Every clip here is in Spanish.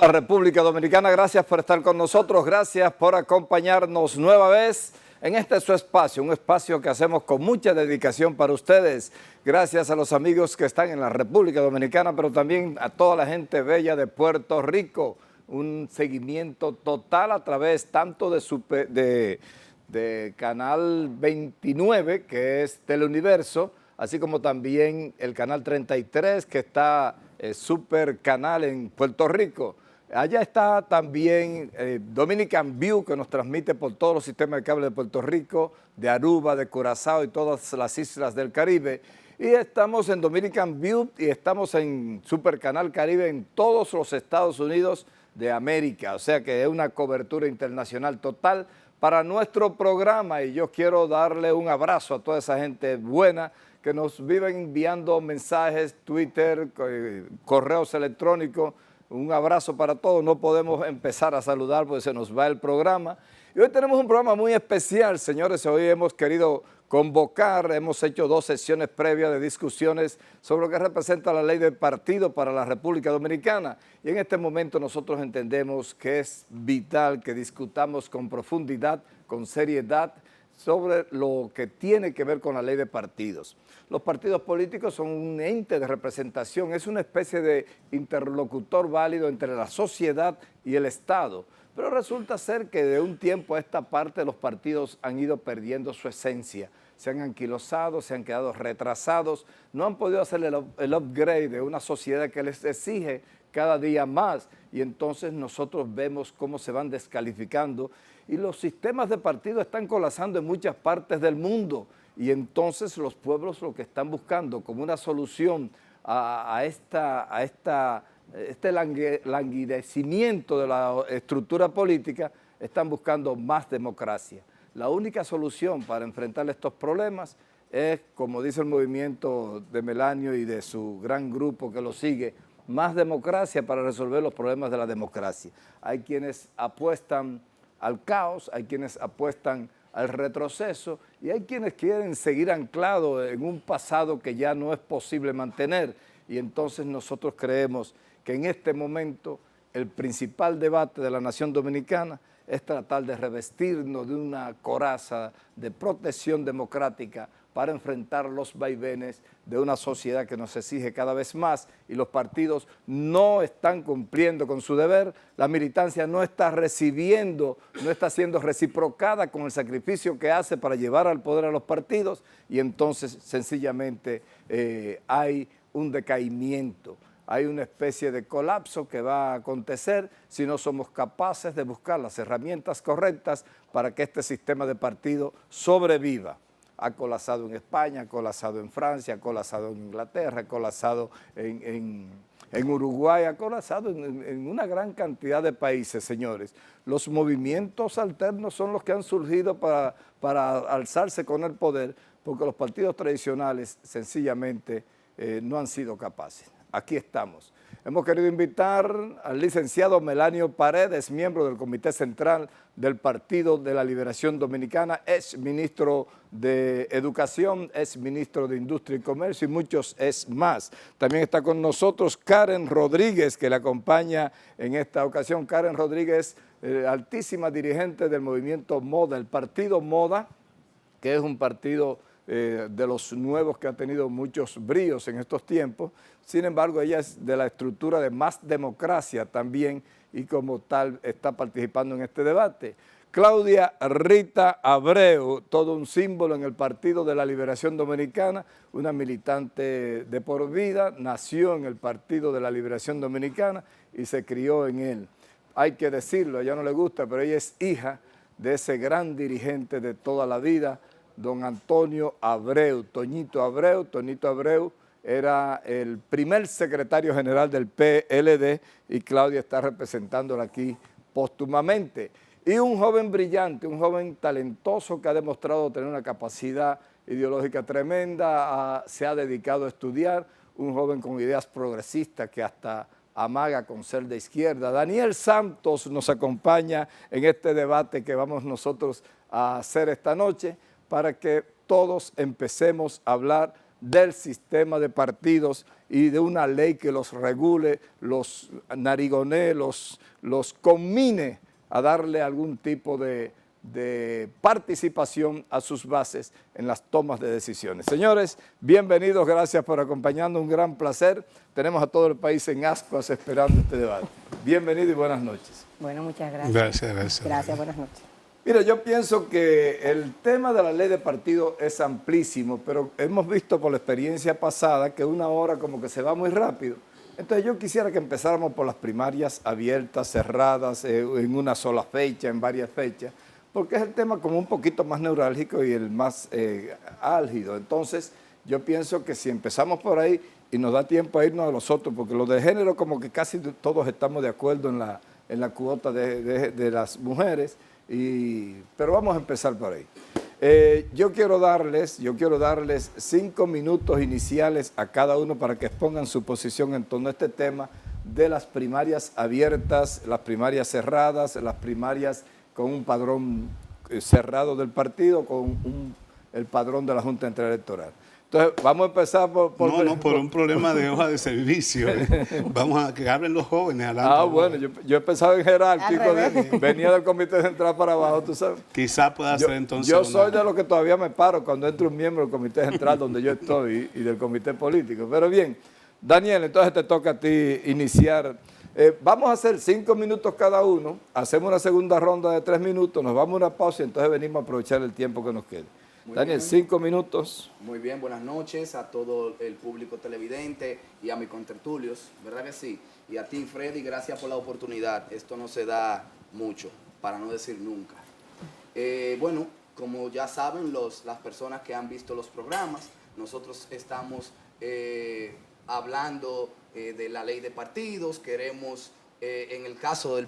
la República Dominicana. Gracias por estar con nosotros, gracias por acompañarnos nueva vez en este su espacio, un espacio que hacemos con mucha dedicación para ustedes. Gracias a los amigos que están en la República Dominicana, pero también a toda la gente bella de Puerto Rico. Un seguimiento total a través tanto de Canal 29, que es Teleuniverso, así como también el Canal 33, que está Super Canal en Puerto Rico. Allá está también Dominican View, que nos transmite por todos los sistemas de cable de Puerto Rico, de Aruba, de Curazao y todas las islas del Caribe. Y estamos en Dominican View y estamos en Super Canal Caribe en todos los Estados Unidos de América. O sea que es una cobertura internacional total para nuestro programa, y yo quiero darle un abrazo a toda esa gente buena que nos viven enviando mensajes, Twitter, correos electrónicos. Un abrazo para todos. No podemos empezar a saludar porque se nos va el programa. Y hoy tenemos un programa muy especial, señores. Hoy hemos querido convocar, hemos hecho 2 sesiones previas de discusiones sobre lo que representa la ley de partido para la República Dominicana. Y en este momento nosotros entendemos que es vital que discutamos con profundidad, con seriedad, sobre lo que tiene que ver con la ley de partidos. Los partidos políticos son un ente de representación, es una especie de interlocutor válido entre la sociedad y el Estado, pero resulta ser que de un tiempo a esta parte los partidos han ido perdiendo su esencia, se han anquilosado, se han quedado retrasados, no han podido hacer el upgrade de una sociedad que les exige cada día más, y entonces nosotros vemos cómo se van descalificando y los sistemas de partido están colapsando en muchas partes del mundo, y entonces los pueblos lo que están buscando como una solución a este languidecimiento de la estructura política, están buscando más democracia. La única solución para enfrentar estos problemas es, como dice el movimiento de Melanio y de su gran grupo que lo sigue, más democracia para resolver los problemas de la democracia. Hay quienes apuestan al caos, hay quienes apuestan al retroceso y hay quienes quieren seguir anclados en un pasado que ya no es posible mantener, y entonces nosotros creemos que en este momento el principal debate de la nación dominicana es tratar de revestirnos de una coraza de protección democrática para enfrentar los vaivenes de una sociedad que nos exige cada vez más, y los partidos no están cumpliendo con su deber, la militancia no está recibiendo, no está siendo reciprocada con el sacrificio que hace para llevar al poder a los partidos, y entonces sencillamente hay un decaimiento. Hay una especie de colapso que va a acontecer si no somos capaces de buscar las herramientas correctas para que este sistema de partido sobreviva. Ha colapsado en España, ha colapsado en Francia, ha colapsado en Inglaterra, ha colapsado en Uruguay, ha colapsado en una gran cantidad de países, señores. Los movimientos alternos son los que han surgido para alzarse con el poder, porque los partidos tradicionales sencillamente no han sido capaces. Aquí estamos. Hemos querido invitar al licenciado Melanio Paredes, miembro del Comité Central del Partido de la Liberación Dominicana, ex ministro de Educación, ex ministro de Industria y Comercio y muchos es más. También está con nosotros Karen Rodríguez, que le acompaña en esta ocasión. Karen Rodríguez, altísima dirigente del movimiento MODA, el partido MODA, que es un partido de los nuevos que ha tenido muchos bríos en estos tiempos. Sin embargo, ella es de la estructura de Más Democracia también, y como tal está participando en este debate. Claudia Rita Abreu, todo un símbolo en el Partido de la Liberación Dominicana, una militante de por vida, nació en el Partido de la Liberación Dominicana y se crió en él. Hay que decirlo, a ella no le gusta, pero ella es hija de ese gran dirigente de toda la vida, don Antonio Abreu, Toñito Abreu. Toñito Abreu era el primer secretario general del PLD y Claudia está representándola aquí póstumamente. Y un joven brillante, un joven talentoso que ha demostrado tener una capacidad ideológica tremenda, se ha dedicado a estudiar, un joven con ideas progresistas que hasta amaga con ser de izquierda. Daniel Santos nos acompaña en este debate que vamos nosotros a hacer esta noche, para que todos empecemos a hablar del sistema de partidos y de una ley que los regule, los narigonee, los conmine a darle algún tipo de participación a sus bases en las tomas de decisiones. Señores, bienvenidos, gracias por acompañarnos, un gran placer. Tenemos a todo el país en ascuas esperando este debate. Bienvenido y buenas noches. Bueno, muchas gracias. Gracias. Gracias, buenas noches. Mira, yo pienso que el tema de la ley de partido es amplísimo, pero hemos visto por la experiencia pasada que una hora como que se va muy rápido. Entonces yo quisiera que empezáramos por las primarias abiertas, cerradas, en una sola fecha, en varias fechas, porque es el tema como un poquito más neurálgico y el más álgido. Entonces yo pienso que si empezamos por ahí y nos da tiempo a irnos a los otros, porque los de género como que casi todos estamos de acuerdo en la cuota de las mujeres, pero vamos a empezar por ahí. Yo quiero darles 5 minutos iniciales a cada uno para que expongan su posición en torno a este tema de las primarias abiertas, las primarias cerradas, las primarias con un padrón cerrado del partido, con el padrón de la Junta Central Electoral. Entonces, vamos a empezar por un problema de hoja de servicio. Vamos a que hablen los jóvenes. Bueno, yo he pensado en jerárquico, venía del Comité Central para abajo, tú sabes. Quizás pueda ser entonces Yo soy de los que todavía me paro cuando entra un miembro del Comité Central donde yo estoy y del Comité Político. Pero bien, Daniel, entonces te toca a ti iniciar. Vamos a hacer 5 minutos cada uno, hacemos una segunda ronda de 3 minutos, nos vamos a una pausa y entonces venimos a aprovechar el tiempo que nos quede. Daniel, 5 minutos. Muy bien, buenas noches a todo el público televidente y a mis contertulios, ¿verdad que sí? Y a ti, Freddy, gracias por la oportunidad. Esto no se da mucho, para no decir nunca. Bueno, como ya saben las personas que han visto los programas, nosotros estamos hablando de la ley de partidos, queremos... en el caso del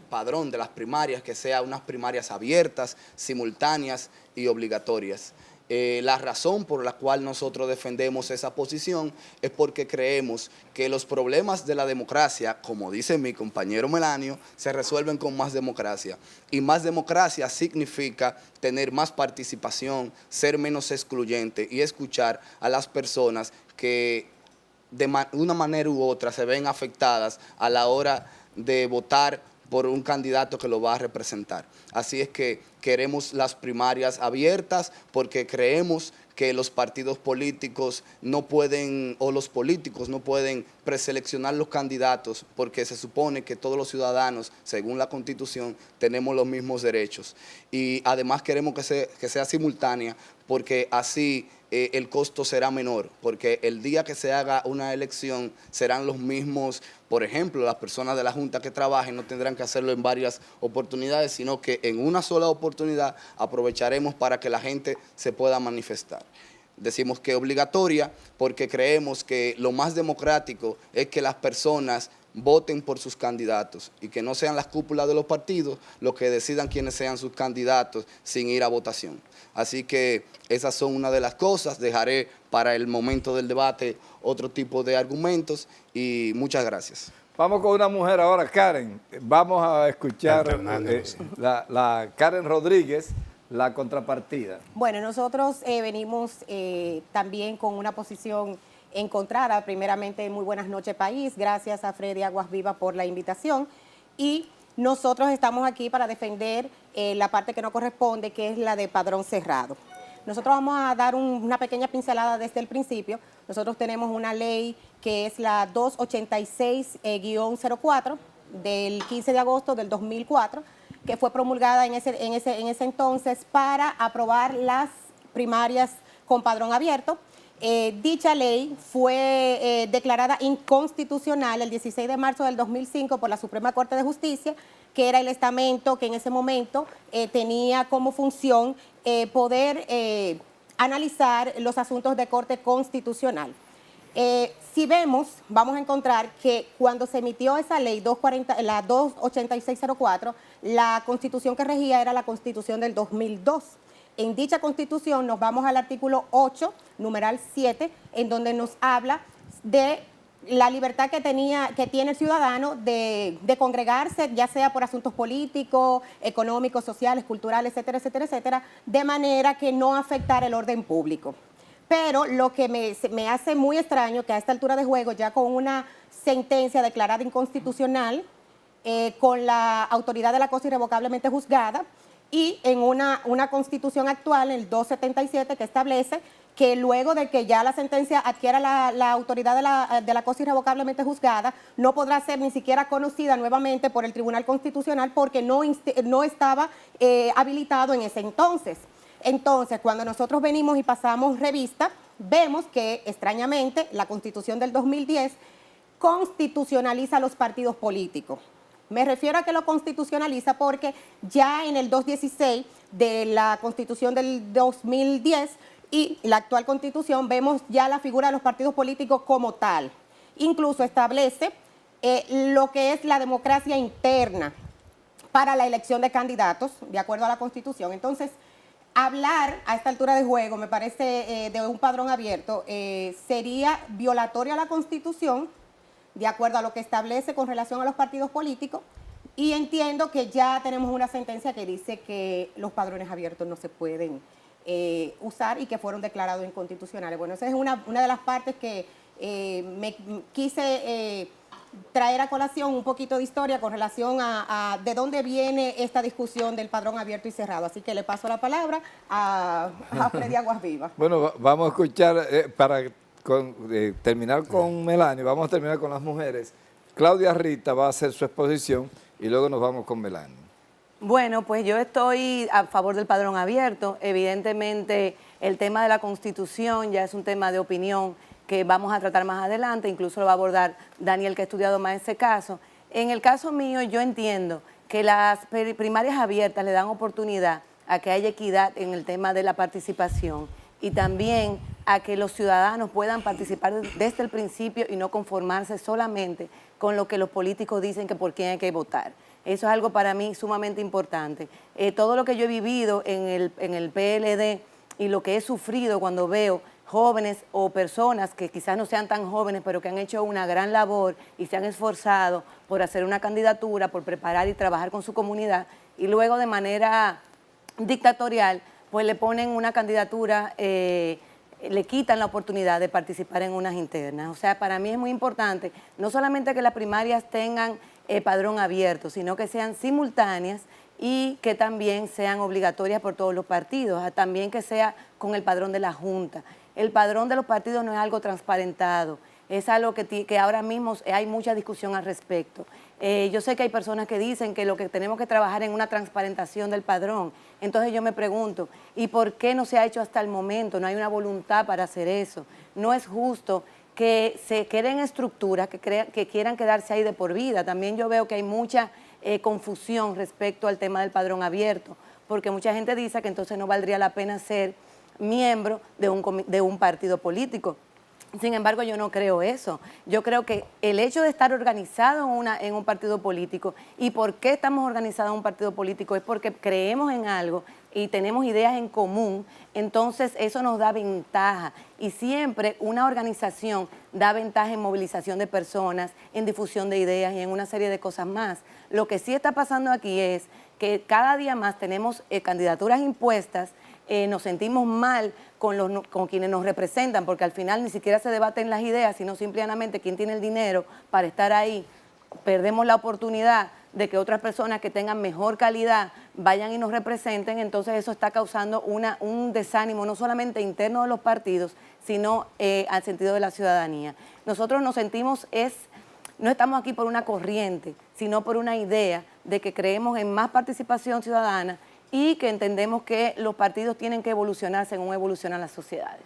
padrón de las primarias, que sea unas primarias abiertas, simultáneas y obligatorias. La razón por la cual nosotros defendemos esa posición es porque creemos que los problemas de la democracia, como dice mi compañero Melanio, se resuelven con más democracia. Y más democracia significa tener más participación, ser menos excluyente y escuchar a las personas que de una manera u otra se ven afectadas a la hora de votar por un candidato que lo va a representar. Así es que queremos las primarias abiertas porque creemos que los partidos políticos no pueden, o los políticos no pueden preseleccionar los candidatos porque se supone que todos los ciudadanos, según la Constitución, tenemos los mismos derechos. Y además queremos que sea simultánea porque así el costo será menor, porque el día que se haga una elección serán los mismos, por ejemplo, las personas de la Junta que trabajen no tendrán que hacerlo en varias oportunidades, sino que en una sola oportunidad aprovecharemos para que la gente se pueda manifestar. Decimos que es obligatoria porque creemos que lo más democrático es que las personas voten por sus candidatos y que no sean las cúpulas de los partidos los que decidan quiénes sean sus candidatos sin ir a votación. Así que esas son una de las cosas. Dejaré para el momento del debate otro tipo de argumentos y muchas gracias. Vamos con una mujer ahora, Karen. Vamos a escuchar la Karen Rodríguez, la contrapartida. Bueno, nosotros venimos también con una posición encontrada. Primeramente, muy buenas noches, país. Gracias a Freddy Aguas Vivas por la invitación. Y nosotros estamos aquí para defender la parte que nos corresponde, que es la de padrón cerrado. Nosotros vamos a dar una pequeña pincelada desde el principio. Nosotros tenemos una ley que es la 286-04 del 15 de agosto del 2004, que fue promulgada en ese entonces para aprobar las primarias con padrón abierto. Dicha ley fue declarada inconstitucional el 16 de marzo del 2005 por la Suprema Corte de Justicia, que era el estamento que en ese momento tenía como función poder analizar los asuntos de corte constitucional. Si vemos, vamos a encontrar que cuando se emitió esa ley, la 286-04, la constitución que regía era la constitución del 2002. En dicha constitución nos vamos al artículo 8, numeral 7, en donde nos habla de la libertad que tiene el ciudadano de congregarse, ya sea por asuntos políticos, económicos, sociales, culturales, etcétera, etcétera, etcétera, de manera que no afectara el orden público. Pero lo que me hace muy extraño que a esta altura de juego, ya con una sentencia declarada inconstitucional, con la autoridad de la cosa irrevocablemente juzgada, y en una constitución actual, el 277, que establece que luego de que ya la sentencia adquiera la autoridad de la cosa irrevocablemente juzgada, no podrá ser ni siquiera conocida nuevamente por el Tribunal Constitucional porque no estaba habilitado en ese entonces. Entonces, cuando nosotros venimos y pasamos revista, vemos que, extrañamente, la Constitución del 2010 constitucionaliza los partidos políticos. Me refiero a que lo constitucionaliza porque ya en el 216 de la Constitución del 2010 y la actual Constitución vemos ya la figura de los partidos políticos como tal. Incluso establece lo que es la democracia interna para la elección de candidatos, de acuerdo a la Constitución. Entonces, hablar a esta altura de juego, me parece, de un padrón abierto, sería violatorio a la Constitución, de acuerdo a lo que establece con relación a los partidos políticos, y entiendo que ya tenemos una sentencia que dice que los padrones abiertos no se pueden usar y que fueron declarados inconstitucionales. Bueno, esa es una de las partes que me quise traer a colación un poquito de historia con relación a de dónde viene esta discusión del padrón abierto y cerrado. Así que le paso la palabra a Freddy Aguas Vivas. Bueno, vamos a escuchar, para terminar con Melanie, vamos a terminar con las mujeres. Claudia Rita va a hacer su exposición y luego nos vamos con Melanie. Bueno, pues yo estoy a favor del padrón abierto. Evidentemente, el tema de la Constitución ya es un tema de opinión que vamos a tratar más adelante, incluso lo va a abordar Daniel, que ha estudiado más ese caso. En el caso mío, yo entiendo que las primarias abiertas le dan oportunidad a que haya equidad en el tema de la participación y también a que los ciudadanos puedan participar desde el principio y no conformarse solamente con lo que los políticos dicen que por quién hay que votar. Eso es algo para mí sumamente importante. Todo lo que yo he vivido en el PLD y lo que he sufrido cuando veo jóvenes o personas que quizás no sean tan jóvenes, pero que han hecho una gran labor y se han esforzado por hacer una candidatura, por preparar y trabajar con su comunidad, y luego de manera dictatorial, pues le ponen una candidatura, le quitan la oportunidad de participar en unas internas. O sea, para mí es muy importante, no solamente que las primarias tengan padrón abierto, sino que sean simultáneas y que también sean obligatorias por todos los partidos, también que sea con el padrón de la Junta. El padrón de los partidos no es algo transparentado, es algo que ahora mismo hay mucha discusión al respecto. Yo sé que hay personas que dicen que lo que tenemos que trabajar es en una transparentación del padrón. Entonces yo me pregunto, ¿y por qué no se ha hecho hasta el momento? No hay una voluntad para hacer eso. No es justo que se creen estructuras que quieran quedarse ahí de por vida. También yo veo que hay mucha confusión respecto al tema del padrón abierto, porque mucha gente dice que entonces no valdría la pena ser miembro de un partido político. Sin embargo, yo no creo eso. Yo creo que el hecho de estar organizado en un partido político, y por qué estamos organizados en un partido político, es porque creemos en algo y tenemos ideas en común, entonces eso nos da ventaja. Y siempre una organización da ventaja en movilización de personas, en difusión de ideas y en una serie de cosas más. Lo que sí está pasando aquí es que cada día más tenemos candidaturas impuestas. Nos sentimos mal con quienes nos representan, porque al final ni siquiera se debaten las ideas, sino simplemente quién tiene el dinero para estar ahí. Perdemos la oportunidad de que otras personas que tengan mejor calidad vayan y nos representen, entonces eso está causando un desánimo no solamente interno de los partidos, sino al sentido de la ciudadanía. Nosotros nos sentimos, no estamos aquí por una corriente, sino por una idea de que creemos en más participación ciudadana y que entendemos que los partidos tienen que evolucionar según evolucionan las sociedades.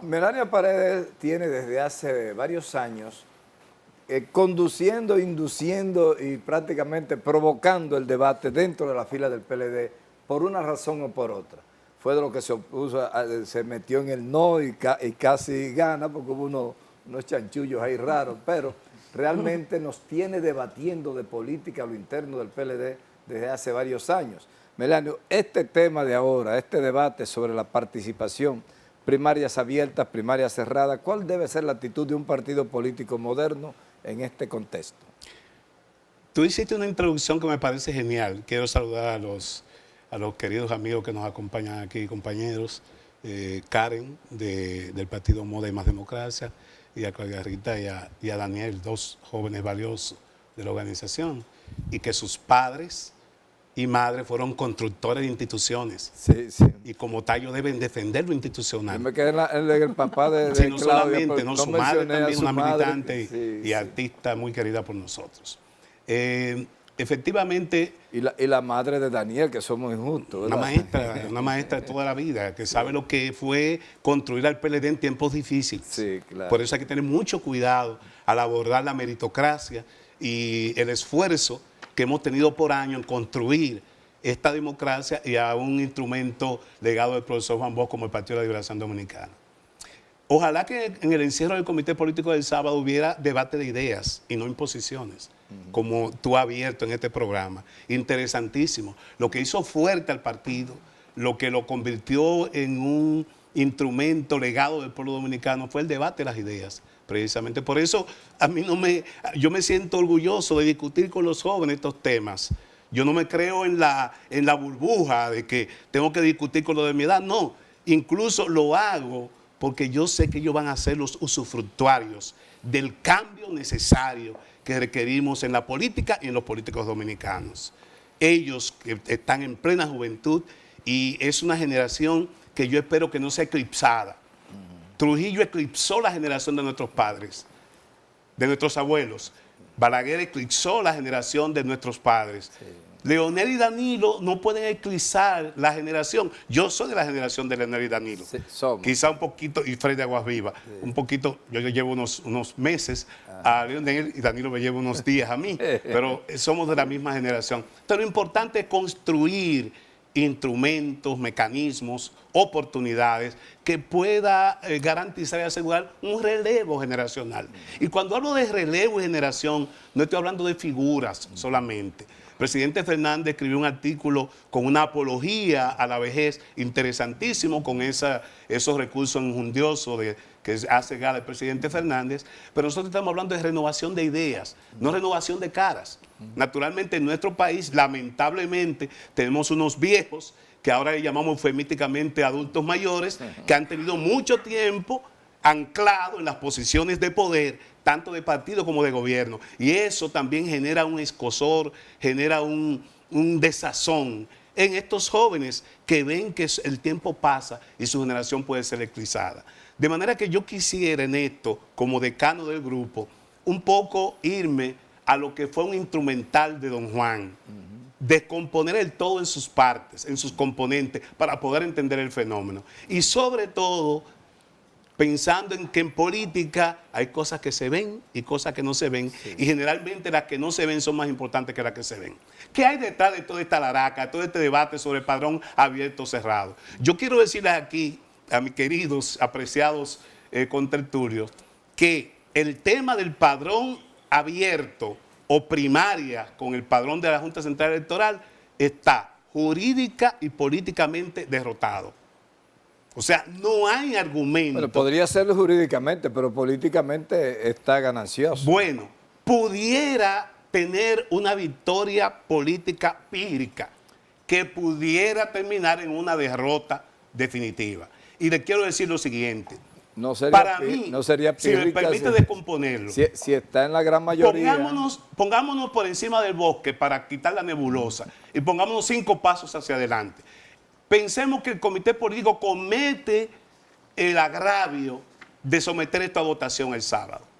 Melania Paredes tiene desde hace varios años conduciendo, induciendo y prácticamente provocando el debate dentro de la fila del PLD por una razón o por otra. Fue de lo que se opuso, se metió en el no y casi gana porque hubo unos chanchullos ahí raros, pero realmente nos tiene debatiendo de política a lo interno del PLD desde hace varios años. Melania, este tema de ahora, este debate sobre la participación, primarias abiertas, primarias cerradas, ¿cuál debe ser la actitud de un partido político moderno en este contexto? Tú hiciste una introducción que me parece genial. Quiero saludar a los queridos amigos que nos acompañan aquí, compañeros. Karen del partido Moda y Más Democracia, y a Claudia Rita y a Daniel, dos jóvenes valiosos de la organización, y que sus padres y madres fueron constructores de instituciones. Sí, sí. Y como tal, ellos deben defender lo institucional. Yo me quedé en el papá de Sí, no Claudia, solamente, pero no, su madre mencioné a también su una madre, militante sí, y sí. artista muy querida por nosotros. Efectivamente, Y la madre de Daniel, que somos injustos, una ¿verdad? maestra de toda la vida, que sabe lo que fue construir al PLD en tiempos difíciles. Sí, claro. Por eso hay que tener mucho cuidado al abordar la meritocracia y el esfuerzo que hemos tenido por año en construir esta democracia y a un instrumento legado del profesor Juan Bosch como el Partido de la Liberación Dominicana. Ojalá que en el encierro del Comité Político del sábado hubiera debate de ideas y no imposiciones, como tú has abierto en este programa. Interesantísimo. Lo que hizo fuerte al partido, lo que lo convirtió en un instrumento legado del pueblo dominicano fue el debate de las ideas. Precisamente por eso yo me siento orgulloso de discutir con los jóvenes estos temas. Yo no me creo en la burbuja de que tengo que discutir con los de mi edad. No, incluso lo hago porque yo sé que ellos van a ser los usufructuarios del cambio necesario que requerimos en la política y en los políticos dominicanos. Ellos que están en plena juventud y es una generación que yo espero que no sea eclipsada. Trujillo eclipsó la generación de nuestros padres, de nuestros abuelos. Balaguer eclipsó la generación de nuestros padres. Sí. Leonel y Danilo no pueden eclipsar la generación. Yo soy de la generación de Leonel y Danilo. Sí, quizá un poquito, y Fred de Aguas Vivas, sí. Un poquito, yo llevo unos meses a Leonel y Danilo me lleva unos días a mí, pero somos de la misma generación. Pero lo importante es construir instrumentos, mecanismos, oportunidades que pueda garantizar y asegurar un relevo generacional. Y cuando hablo de relevo y generación, no estoy hablando de figuras solamente. El presidente Fernández escribió un artículo con una apología a la vejez interesantísimo, con esos recursos enjundiosos que hace gala el presidente Fernández, pero nosotros estamos hablando de renovación de ideas, no renovación de caras. Naturalmente en nuestro país, lamentablemente, tenemos unos viejos que ahora le llamamos eufemísticamente adultos mayores, que han tenido mucho tiempo anclado en las posiciones de poder, tanto de partido como de gobierno. Y eso también genera un escozor, genera un desazón en estos jóvenes que ven que el tiempo pasa y su generación puede ser eclipsada. De manera que yo quisiera en esto, como decano del grupo, un poco irme a lo que fue un instrumental de don Juan, descomponer el todo en sus partes, en sus componentes, para poder entender el fenómeno. Y sobre todo, pensando en que en política hay cosas que se ven y cosas que no se ven, sí. Y generalmente las que no se ven son más importantes que las que se ven. ¿Qué hay detrás de toda esta laraca, todo este debate sobre el padrón abierto o cerrado? Yo quiero decirles aquí, a mis queridos, apreciados contertulios, que el tema del padrón abierto o primaria con el padrón de la Junta Central Electoral está jurídica y políticamente derrotado. O sea, no hay argumento. Bueno, podría serlo jurídicamente, pero políticamente está ganancioso. Bueno, pudiera tener una victoria política pírrica que pudiera terminar en una derrota definitiva. Y le quiero decir lo siguiente. No sería, para mí, no sería si me permite descomponerlo, si está en la gran mayoría. Pongámonos por encima del bosque para quitar la nebulosa y pongámonos 5 pasos hacia adelante. Pensemos que el comité político comete el agravio de someter esto a votación el sábado.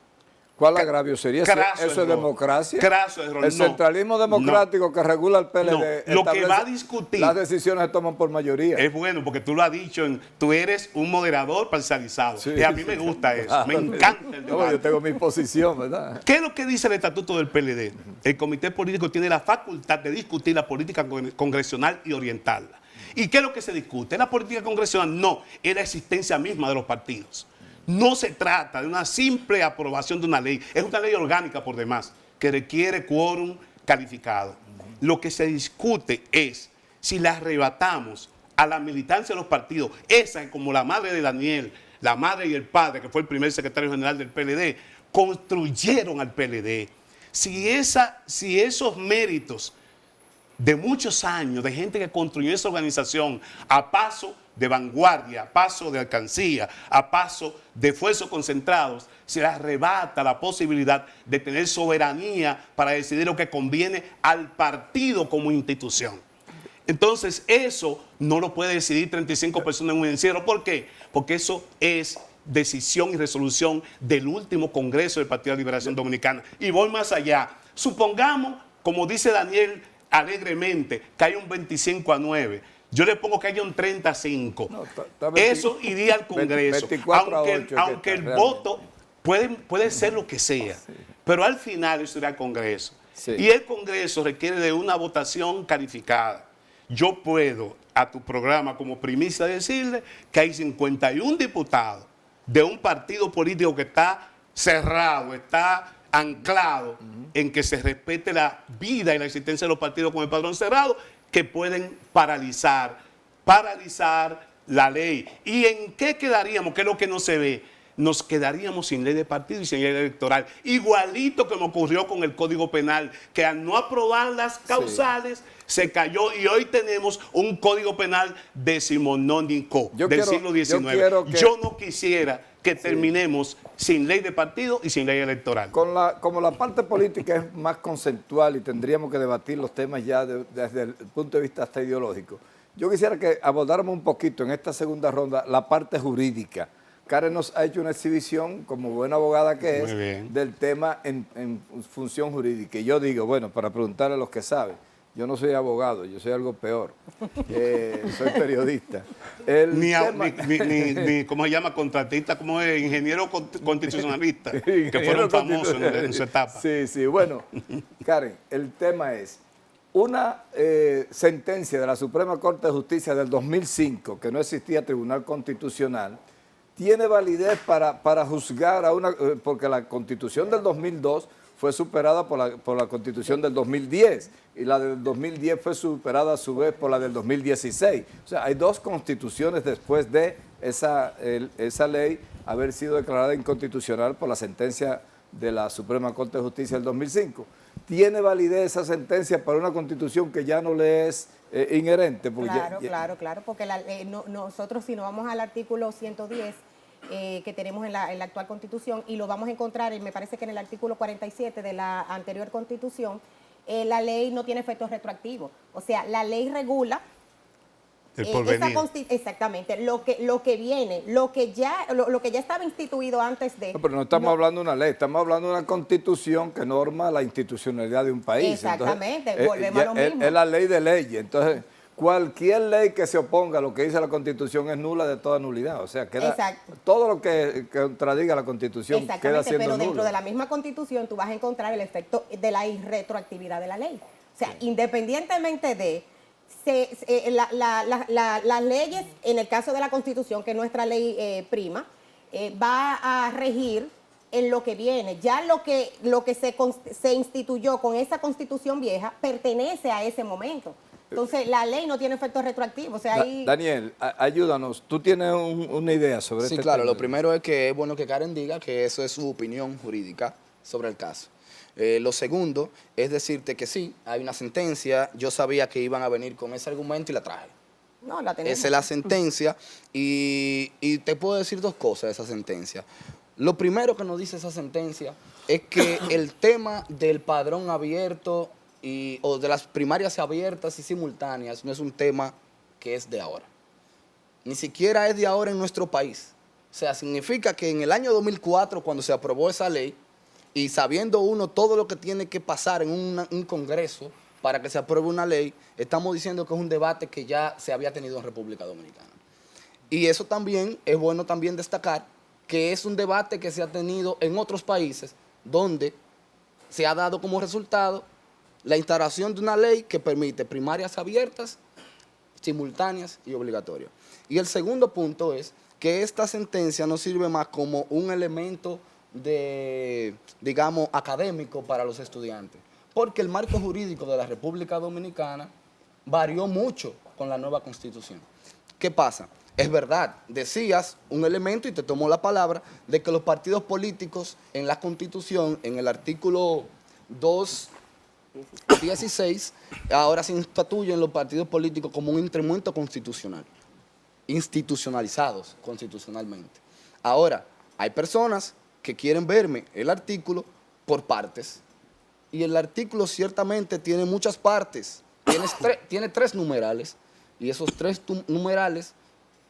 ¿Cuál agravio sería? ¿Eso es democracia? Craso error. El centralismo democrático que regula el PLD. Lo que va a discutir. Las decisiones se toman por mayoría. Es bueno porque tú lo has dicho, tú eres un moderador parcializado. Sí, y a mí me gusta eso. Claro, me encanta el debate. Yo tengo mi posición, ¿verdad? ¿Qué es lo que dice el estatuto del PLD? El comité político tiene la facultad de discutir la política congresional y orientarla. ¿Y qué es lo que se discute? ¿La política congresional? No, es la existencia misma de los partidos. No se trata de una simple aprobación de una ley, es una ley orgánica por demás, que requiere quórum calificado. Lo que se discute es si la arrebatamos a la militancia de los partidos, esa como la madre de Daniel, la madre y el padre, que fue el primer secretario general del PLD, construyeron al PLD. Si esos méritos de muchos años, de gente que construyó esa organización a paso de vanguardia, a paso de alcancía, a paso de esfuerzos concentrados, se le arrebata la posibilidad de tener soberanía para decidir lo que conviene al partido como institución. Entonces, eso no lo puede decidir 35 personas en un encierro. ¿Por qué? Porque eso es decisión y resolución del último Congreso del Partido de la Liberación Dominicana. Y voy más allá. Supongamos, como dice Daniel alegremente, que hay un 25-9. Yo le pongo que haya un 35. No, eso iría al Congreso. 24-8, aunque el voto puede ser lo que sea, sí, pero al final eso irá al Congreso. Sí. Y el Congreso requiere de una votación calificada. Yo puedo, a tu programa como primicia, decirle que hay 51 diputados de un partido político que está cerrado, está anclado en que se respete la vida y la existencia de los partidos con el padrón cerrado, que pueden paralizar la ley. ¿Y en qué quedaríamos? ¿Qué es lo que no se ve? Nos quedaríamos sin ley de partido y sin ley electoral. Igualito que me ocurrió con el Código Penal, que al no aprobar las causales, sí, se cayó y hoy tenemos un Código Penal decimonónico del siglo XIX. Yo no quisiera que terminemos sin ley de partido y sin ley electoral. Como la parte política es más conceptual y tendríamos que debatir los temas ya desde el punto de vista hasta ideológico, yo quisiera que abordáramos un poquito en esta segunda ronda la parte jurídica. Karen nos ha hecho una exhibición, como buena abogada que es, del tema en función jurídica. Y yo digo, bueno, para preguntarle a los que saben, yo no soy abogado, yo soy algo peor. Soy periodista. Ni ¿cómo se llama? Contratista, ¿cómo es? Ingeniero constitucionalista, que fueron famosos en su etapa. Sí, sí. Bueno, Karen, el tema es una sentencia de la Suprema Corte de Justicia del 2005, que no existía Tribunal Constitucional, tiene validez para juzgar a una, porque la Constitución del 2002 fue superada por la Constitución del 2010 y la del 2010 fue superada a su vez por la del 2016. O sea, hay dos constituciones después de esa ley haber sido declarada inconstitucional por la sentencia de la Suprema Corte de Justicia del 2005. ¿Tiene validez esa sentencia para una constitución que ya no le es inherente? Claro, porque nosotros si nos vamos al artículo 110, que tenemos en la actual Constitución, y lo vamos a encontrar, me parece que en el artículo 47 de la anterior Constitución, la ley no tiene efectos retroactivos. O sea, la ley regula el porvenir. Exactamente, lo que viene, lo que ya estaba instituido antes de... No, pero no estamos hablando de una ley, estamos hablando de una Constitución que norma la institucionalidad de un país. Exactamente, entonces, volvemos a lo mismo. Es la ley de leyes, entonces... Cualquier ley que se oponga a lo que dice la Constitución es nula de toda nulidad. O sea, todo lo que contradiga la Constitución queda siendo pero nulo. Dentro de la misma Constitución tú vas a encontrar el efecto de la irretroactividad de la ley. O sea, independientemente de las leyes, en el caso de la Constitución, que es nuestra ley prima, va a regir en lo que viene. Ya lo que se instituyó con esa Constitución vieja pertenece a ese momento. Entonces, la ley no tiene efectos retroactivos. O sea, ahí... Daniel, ayúdanos. ¿Tú tienes una idea sobre sí, este claro. tema? Lo primero es que es bueno que Karen diga que eso es su opinión jurídica sobre el caso. Lo segundo es decirte que sí, hay una sentencia. Yo sabía que iban a venir con ese argumento y la traje. No, la tenemos. Esa es la sentencia y te puedo decir dos cosas de esa sentencia. Lo primero que nos dice esa sentencia es que el tema del padrón abierto o de las primarias abiertas y simultáneas no es un tema que es de ahora. Ni siquiera es de ahora en nuestro país. O sea, significa que en el año 2004, cuando se aprobó esa ley, y sabiendo uno todo lo que tiene que pasar en un Congreso para que se apruebe una ley, estamos diciendo que es un debate que ya se había tenido en República Dominicana. Y eso también es bueno también destacar, que es un debate que se ha tenido en otros países, donde se ha dado como resultado la instalación de una ley que permite primarias abiertas, simultáneas y obligatorias. Y el segundo punto es que esta sentencia no sirve más como un elemento de, digamos, académico para los estudiantes, porque el marco jurídico de la República Dominicana varió mucho con la nueva Constitución. ¿Qué pasa? Es verdad, decías un elemento y te tomó la palabra de que los partidos políticos en la Constitución, en el artículo 2 16 ahora se instituyen los partidos políticos como un instrumento constitucional, institucionalizados constitucionalmente. Ahora, hay personas que quieren verme el artículo por partes, y el artículo ciertamente tiene muchas partes, tiene 3 numerales, y esos 3 numerales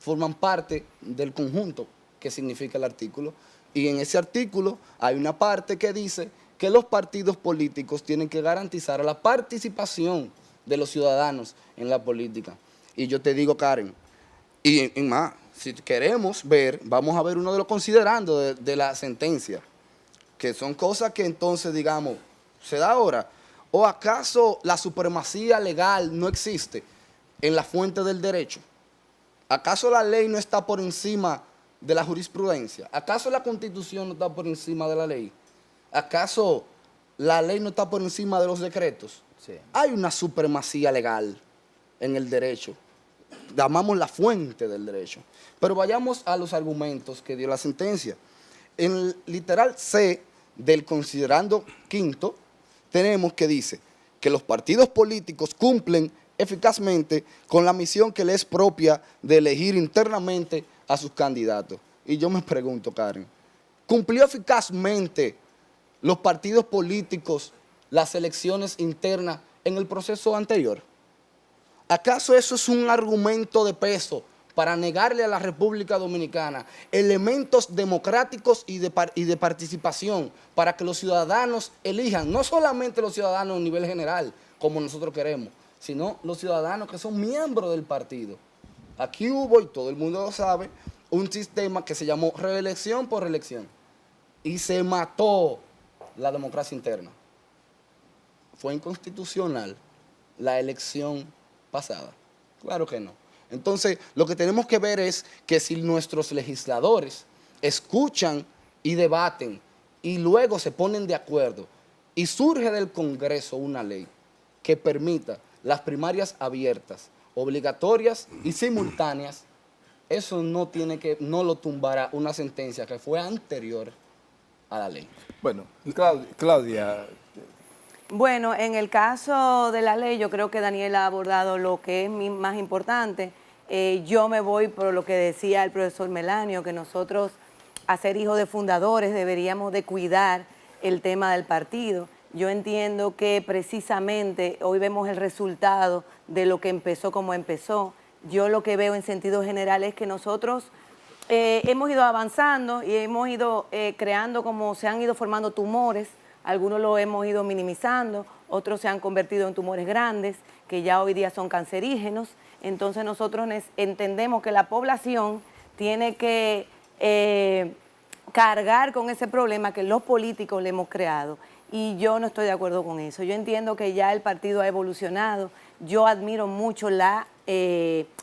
forman parte del conjunto que significa el artículo, y en ese artículo hay una parte que dice que los partidos políticos tienen que garantizar la participación de los ciudadanos en la política. Y yo te digo, Karen, y más, si queremos ver, vamos a ver uno de los considerandos de la sentencia, que son cosas que entonces, digamos, se da ahora. ¿O acaso la supremacía legal no existe en la fuente del derecho? ¿Acaso la ley no está por encima de la jurisprudencia? ¿Acaso la Constitución no está por encima de la ley? ¿Acaso la ley no está por encima de los decretos? Sí. Hay una supremacía legal en el derecho. Llamamos la fuente del derecho. Pero vayamos a los argumentos que dio la sentencia. En el literal C del considerando quinto, tenemos que dice que los partidos políticos cumplen eficazmente con la misión que les es propia de elegir internamente a sus candidatos. Y yo me pregunto, Karen, ¿cumplió eficazmente los partidos políticos las elecciones internas en el proceso anterior? ¿Acaso eso es un argumento de peso para negarle a la República Dominicana elementos democráticos y de participación para que los ciudadanos elijan, no solamente los ciudadanos a nivel general, como nosotros queremos, sino los ciudadanos que son miembros del partido? Aquí hubo, y todo el mundo lo sabe, un sistema que se llamó reelección por reelección, y se mató la democracia interna. ¿Fue inconstitucional la elección pasada? Claro que no. Entonces, lo que tenemos que ver es que si nuestros legisladores escuchan y debaten y luego se ponen de acuerdo y surge del Congreso una ley que permita las primarias abiertas, obligatorias y simultáneas, eso no lo tumbará una sentencia que fue anterior a la ley. Bueno, Claudia. Bueno, en el caso de la ley, yo creo que Daniel ha abordado lo que es más importante. Yo me voy por lo que decía el profesor Melanio, que nosotros, a ser hijos de fundadores, deberíamos de cuidar el tema del partido. Yo entiendo que precisamente hoy vemos el resultado de lo que empezó como empezó. Yo lo que veo en sentido general es que nosotros hemos ido avanzando y hemos ido creando, como se han ido formando tumores. Algunos lo hemos ido minimizando, otros se han convertido en tumores grandes, que ya hoy día son cancerígenos. Entonces nosotros entendemos que la población tiene que cargar con ese problema que los políticos le hemos creado. Y yo no estoy de acuerdo con eso. Yo entiendo que ya el partido ha evolucionado. Yo admiro mucho la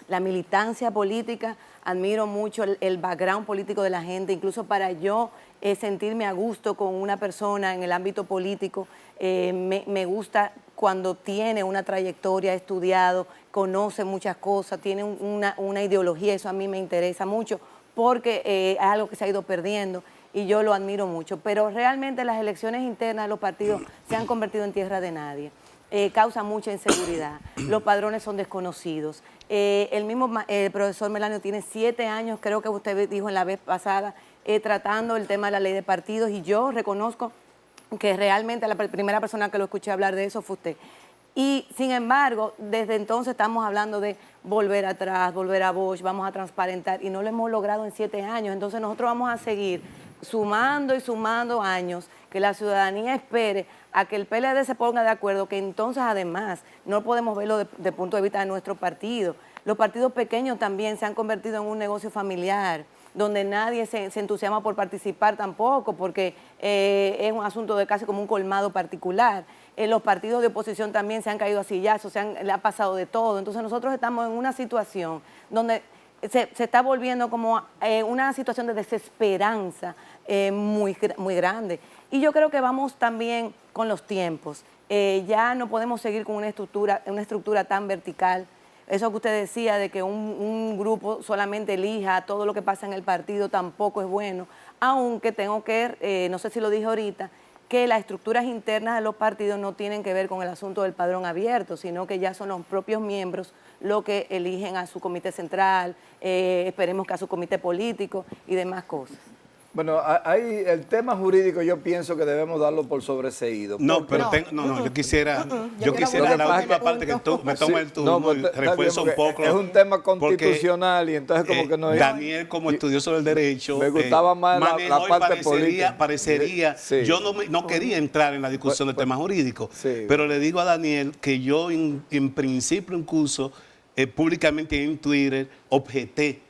militancia política, admiro mucho el background político de la gente, incluso para yo sentirme a gusto con una persona en el ámbito político. Me gusta cuando tiene una trayectoria, ha estudiado, conoce muchas cosas, tiene una ideología, eso a mí me interesa mucho, porque es algo que se ha ido perdiendo y yo lo admiro mucho. Pero realmente las elecciones internas de los partidos se han convertido en tierra de nadie. Causa mucha inseguridad, los padrones son desconocidos. El mismo profesor Melanio tiene 7 años, creo que usted dijo en la vez pasada, tratando el tema de la ley de partidos, y yo reconozco que realmente la primera persona que lo escuché hablar de eso fue usted. Y sin embargo, desde entonces estamos hablando de volver atrás, volver a Bosch, vamos a transparentar, y no lo hemos logrado en 7 años. Entonces nosotros vamos a seguir sumando y sumando años, que la ciudadanía espere a que el PLD se ponga de acuerdo, que entonces además no podemos verlo desde el punto de vista de nuestro partido. Los partidos pequeños también se han convertido en un negocio familiar, donde nadie se entusiasma por participar tampoco, porque es un asunto de casi como un colmado particular. Los partidos de oposición también se han caído a sillazos, le ha pasado de todo. Entonces nosotros estamos en una situación donde se está volviendo como una situación de desesperanza muy grande. Y yo creo que vamos también con los tiempos. Ya no podemos seguir con una estructura tan vertical. Eso que usted decía de que un grupo solamente elija todo lo que pasa en el partido tampoco es bueno, aunque tengo que, no sé si lo dije ahorita, que las estructuras internas de los partidos no tienen que ver con el asunto del padrón abierto, sino que ya son los propios miembros los que eligen a su comité central, esperemos que a su comité político y demás cosas. Bueno, hay el tema jurídico, yo pienso que debemos darlo por sobreseído. No, pero yo quisiera, yo quiero la abundar última este parte que punto. tú me tomes el turno pues, y está bien, refuerza un porque poco. es un tema porque, constitucional y entonces como que no es... Daniel, como estudioso del derecho, me gustaba más la manejó y parte política. Parecería, Sí. yo no quería entrar en la discusión del tema jurídico, sí. pero le digo a Daniel que yo en principio incluso públicamente en Twitter objeté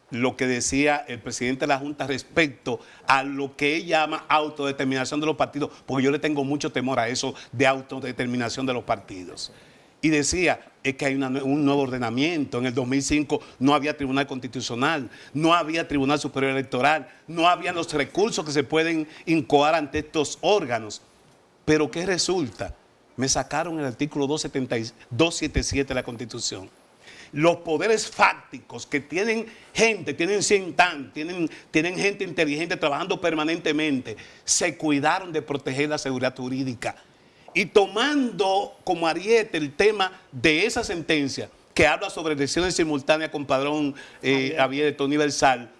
lo que decía el presidente de la Junta respecto a lo que él llama autodeterminación de los partidos, porque yo le tengo mucho temor a eso de autodeterminación de los partidos. Y decía, es que hay un nuevo ordenamiento. En el 2005 no había Tribunal Constitucional, no había Tribunal Superior Electoral, no había los recursos que se pueden incoar ante estos órganos. Pero ¿qué resulta? Me sacaron el artículo 277 de la Constitución. Los poderes fácticos que tienen gente, tienen Cintan, tienen gente inteligente trabajando permanentemente, se cuidaron de proteger la seguridad jurídica. Y tomando como ariete el tema de esa sentencia que habla sobre elecciones simultáneas con padrón abierto universal,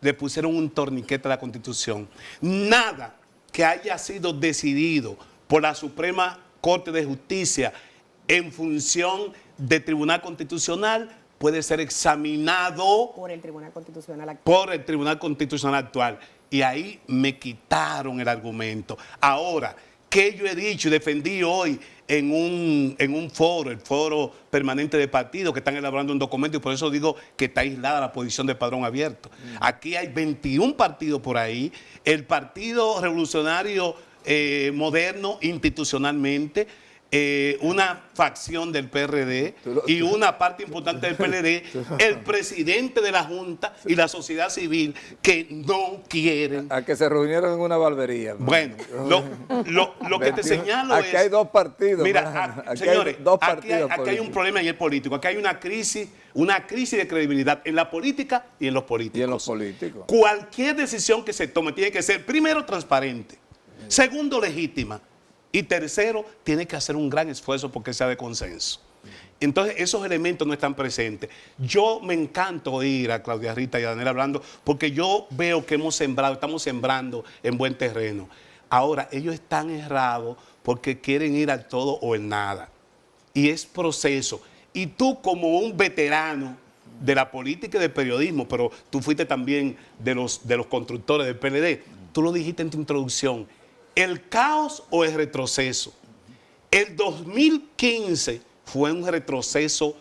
le pusieron un torniquete a la Constitución. Nada que haya sido decidido por la Suprema Corte de Justicia en función de Tribunal Constitucional puede ser examinado Por el Tribunal Constitucional actual. por el Tribunal Constitucional actual. Y ahí me quitaron el argumento. Ahora, ¿qué yo he dicho y defendí hoy en un foro, el foro permanente de partidos que están elaborando un documento, y por eso digo que está aislada la posición de padrón abierto? Aquí hay 21 partidos por ahí. El Partido Revolucionario Moderno institucionalmente, una facción del PRD y una parte importante del PLD, el presidente de la Junta y la sociedad civil que no quieren. A que se reunieron en una barbería. Bueno, lo que te señalo aquí es... hay dos partidos. Mira, aquí señores, hay dos aquí partidos hay un problema en el político, aquí hay una crisis de credibilidad en la política y en los políticos. Y en los políticos. Cualquier decisión que se tome tiene que ser, primero, transparente, segundo, legítima, y tercero, tiene que hacer un gran esfuerzo porque sea de consenso. Entonces, esos elementos no están presentes. Yo me encanta oír a Claudia Rita y a Daniel hablando, porque yo veo que estamos sembrando en buen terreno. Ahora, ellos están errados porque quieren ir al todo o el nada. Y es proceso. Y tú, como un veterano de la política y del periodismo, pero tú fuiste también de los constructores del PLD, tú lo dijiste en tu introducción, ¿el caos o el retroceso? El 2015 fue un retroceso